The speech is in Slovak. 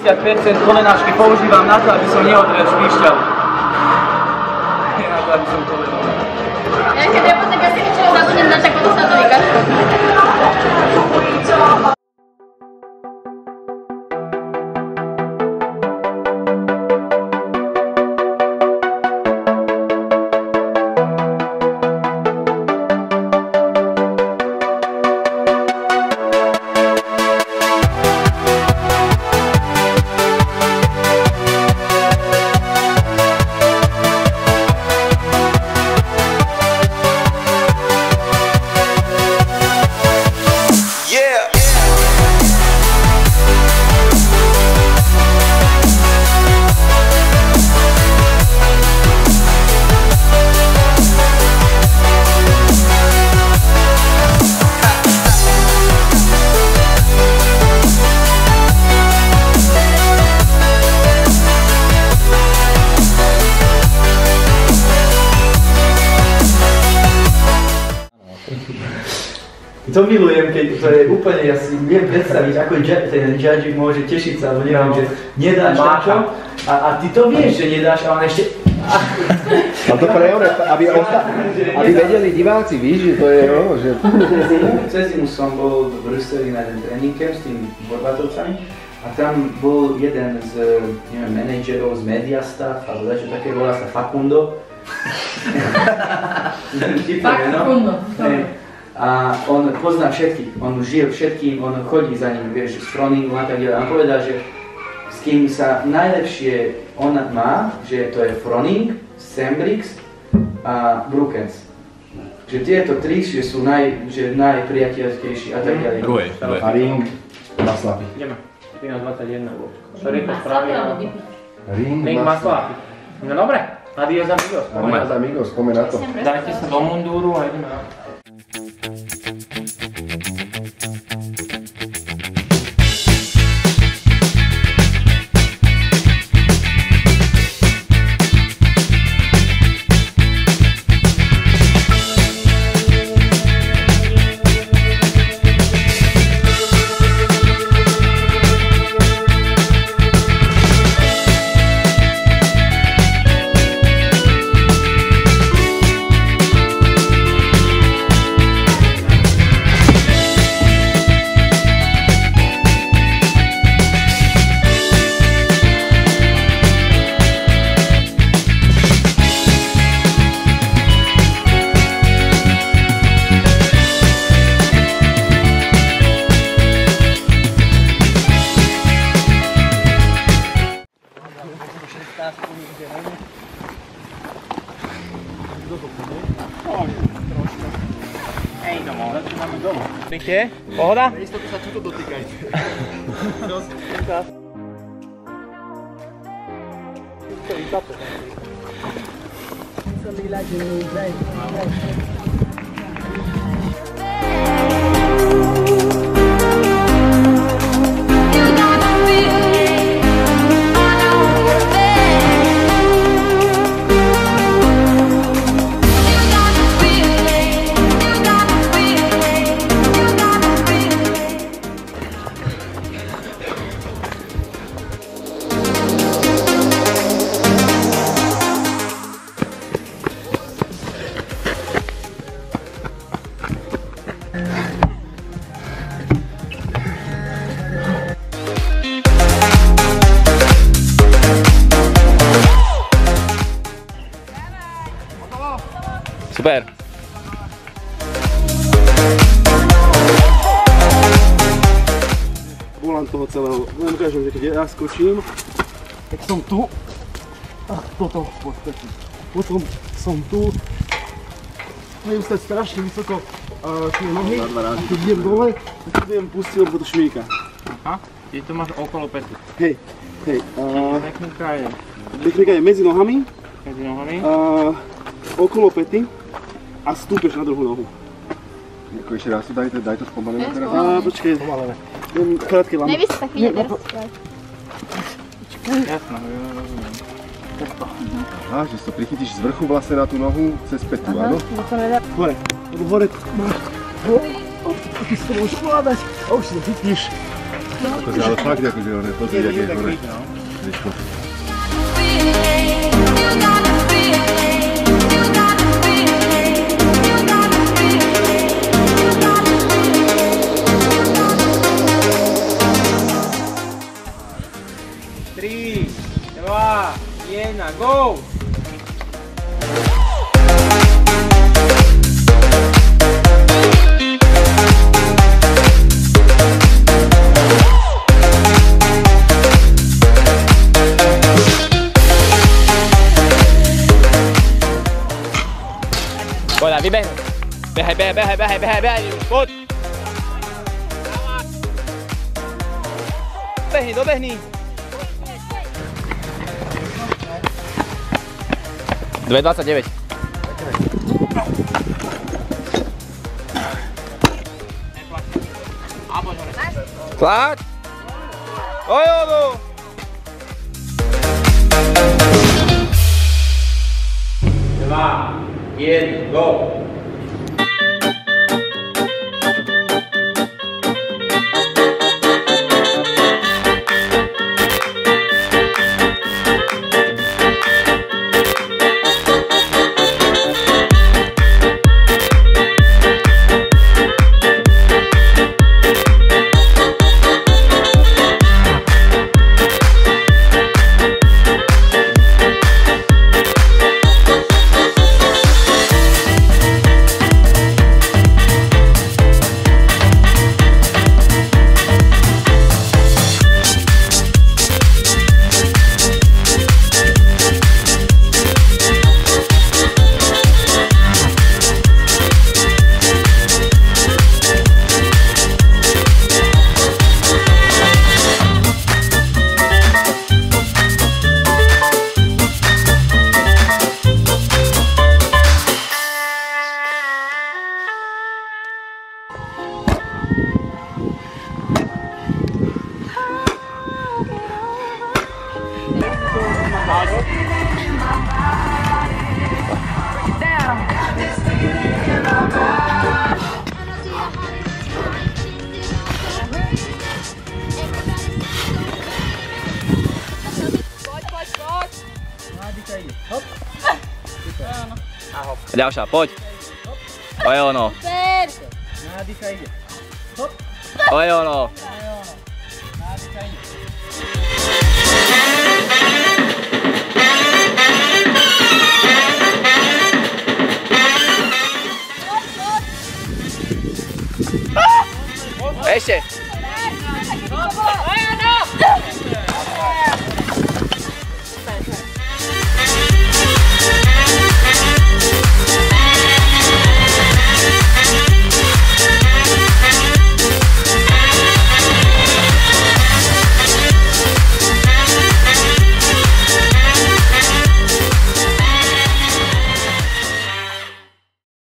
90% kolenáčky používam na to, aby som neodrel špíšťalu. Nie na to, aby som kolenou. Ja keď ja potom keď čo zabudnem dať, tak potom sa to vykaču. To milujem, keď to je úplne, ja si viem predstaviť, ako ten judge môže tešiť sa, alebo neviem, že nedáš na čo, a ty to vieš, že nedáš, a on ešte... A to pre one, aby vedeli diváci, víš, že to je, že... Cez zimu som bol v Bruseli na jeden tréning camp s tými Borbatovcami a tam bol jeden z, neviem, manažerov z Mediastaff, alebo dačo také, volá sa Facundo. Facundo. A on pozná všetkých, on žil všetkým, on chodí za ním, vieš, s Froningu a tak ďalej. On povedal, že s kým sa najlepšie on má, že to je Froning, Sembrix a Brookens. Že tieto tri sú najpriateľskejší a tak ďalej. A Ring má slabý. Ideme. 13:21. Sorry, to spravím. Ring má slabý. No dobre, adios amigos. Adios amigos, poďme na to. Dajte sa do mundúru a ideme na to. Ej, domov, začíname domov. Pekne, pohoda? Pre istotu sa tuto dotýkajte. Super. Volám toho celého. Len ukážem, že keď ja skočím, tak som tu. A toto v podstate. Potom som tu. Majú stať strašne vysoko tie nohy. A keď idem dole, tak idem pustiť, lebo to šmíka. Aha, ty to máš okolo päty. Hej. Technika je medzi nohami. Medzi nohami. Okolo päty. A stúpeš na druhú nohu. Ešte raz to daj to spomalené teraz. Počkej. Spomalené. Krátke lamy. Nevy si tak vidieť teraz. Jasno, rozumiem. Aha, že si to prichytíš z vrchu vlastne na tú nohu cez pätu, áno? Hore, lebo hore máš. Ty si to môžeš ovládať. A už si to chytíš. Akože, ale fakt, akože on je pozrieť, jak je hore. Tri, dva, jedna, go! Poď, vybehnú. Behaj, poď. Dobehni. 2:29. Tlať. Ojodu. Dva, jeden, go. Ďalšia, poď. To je ono. Super. To je ono. Ešte.